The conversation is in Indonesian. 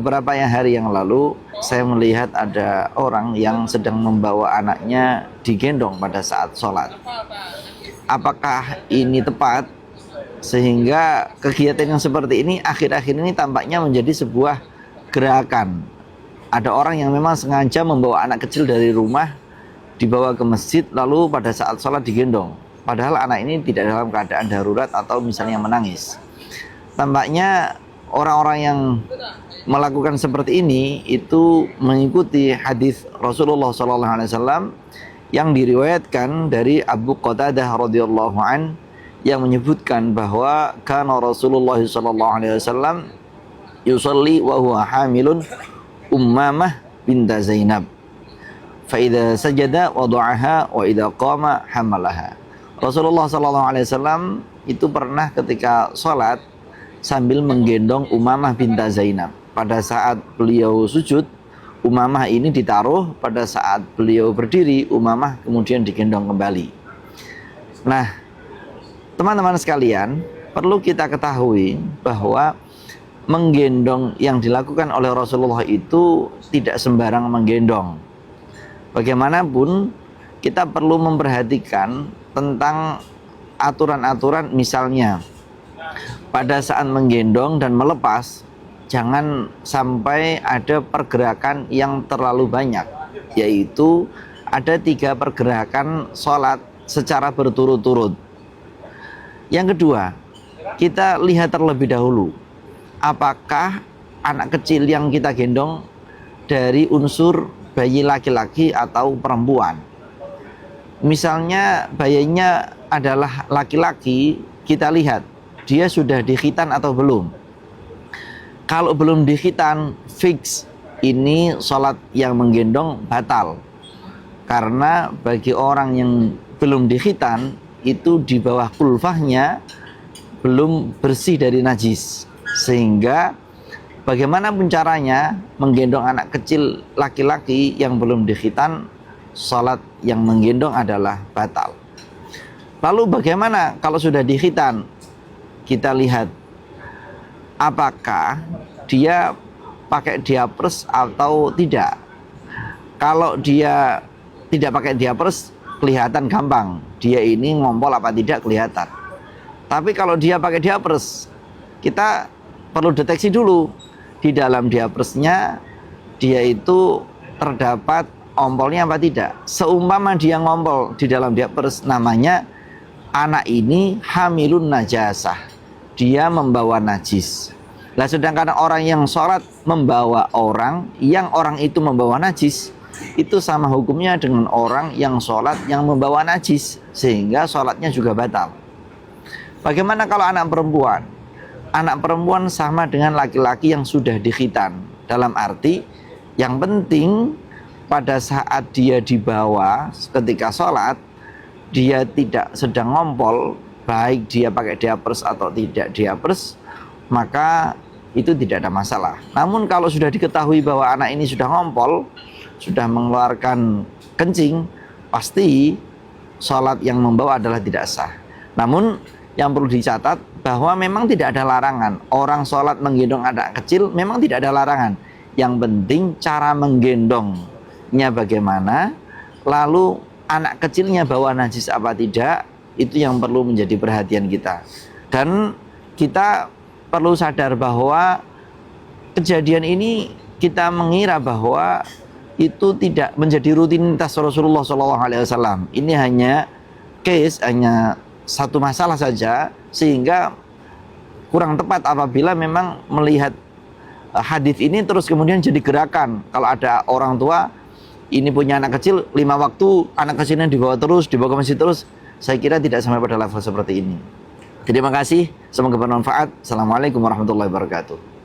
beberapa hari yang lalu saya melihat ada orang yang sedang membawa anaknya digendong pada saat sholat. Apakah ini tepat? Sehingga kegiatan yang seperti ini akhir-akhir ini tampaknya menjadi sebuah gerakan. Ada orang yang memang sengaja membawa anak kecil dari rumah, dibawa ke masjid, lalu pada saat sholat digendong. Padahal anak ini tidak dalam keadaan darurat atau misalnya menangis. Tampaknya orang-orang yang melakukan seperti ini itu mengikuti hadis Rasulullah SAW yang diriwayatkan dari Abu Qatadah radhiyallahu an, yang menyebutkan bahwa kana Rasulullah SAW yusalli wa huwa hamilun Ummamah binta Zainab, fa idza sajada wada'aha wa idza qama hamalaha. Rasulullah SAW itu pernah ketika sholat sambil menggendong Ummamah binta Zainab. Pada saat beliau sujud, Ummamah ini ditaruh. Pada saat beliau berdiri, Ummamah kemudian digendong kembali. Nah, teman-teman sekalian, perlu kita ketahui bahwa menggendong yang dilakukan oleh Rasulullah itu tidak sembarang menggendong. Bagaimanapun kita perlu memperhatikan tentang aturan-aturan, misalnya pada saat menggendong dan melepas jangan sampai ada pergerakan yang terlalu banyak, yaitu ada 3 pergerakan sholat secara berturut-turut. Yang kedua, kita lihat terlebih dahulu apakah anak kecil yang kita gendong dari unsur bayi laki-laki atau perempuan. Misalnya bayinya adalah laki-laki, kita lihat dia sudah dikhitan atau belum. Kalau belum dikhitan, fix ini sholat yang menggendong batal. Karena bagi orang yang belum dikhitan, itu di bawah kulfahnya belum bersih dari najis. Sehingga bagaimanapun caranya menggendong anak kecil laki-laki yang belum dikhitan, sholat yang menggendong adalah batal. Lalu bagaimana kalau sudah dikhitan? Kita lihat apakah dia pakai diapers atau tidak. Kalau dia tidak pakai diapers, kelihatan gampang dia ini ngompol apa tidak, kelihatan. Tapi kalau dia pakai diapers, kita perlu deteksi dulu di dalam diapersnya dia itu terdapat ompolnya apa tidak. Seumpama dia ngompol di dalam diapers, namanya anak ini hamilun najasah, dia membawa najis. Nah, sedangkan orang yang sholat membawa orang yang orang itu membawa najis, itu sama hukumnya dengan orang yang sholat yang membawa najis, sehingga sholatnya juga batal. Bagaimana kalau anak perempuan? Anak perempuan sama dengan laki-laki yang sudah dikhitan. Dalam arti, yang penting pada saat dia dibawa ketika sholat, dia tidak sedang ngompol, baik dia pakai diapers atau tidak diapers, maka itu tidak ada masalah. Namun kalau sudah diketahui bahwa anak ini sudah ngompol, sudah mengeluarkan kencing, pasti sholat yang membawa adalah tidak sah. Namun yang perlu dicatat bahwa memang tidak ada larangan. Orang sholat menggendong anak kecil memang tidak ada larangan. Yang penting cara menggendongnya bagaimana, lalu anak kecilnya bawa najis apa tidak, itu yang perlu menjadi perhatian kita. Dan kita perlu sadar bahwa kejadian ini kita mengira bahwa itu tidak menjadi rutinitas Rasulullah SAW. Ini hanya case, hanya satu masalah saja, sehingga kurang tepat apabila memang melihat hadis ini terus kemudian jadi gerakan. Kalau ada orang tua ini punya anak kecil 5 waktu, anak kecilnya dibawa terus, dibawa ke masjid terus, saya kira tidak sampai pada level seperti ini. Terima kasih, semoga bermanfaat. Assalamualaikum warahmatullahi wabarakatuh.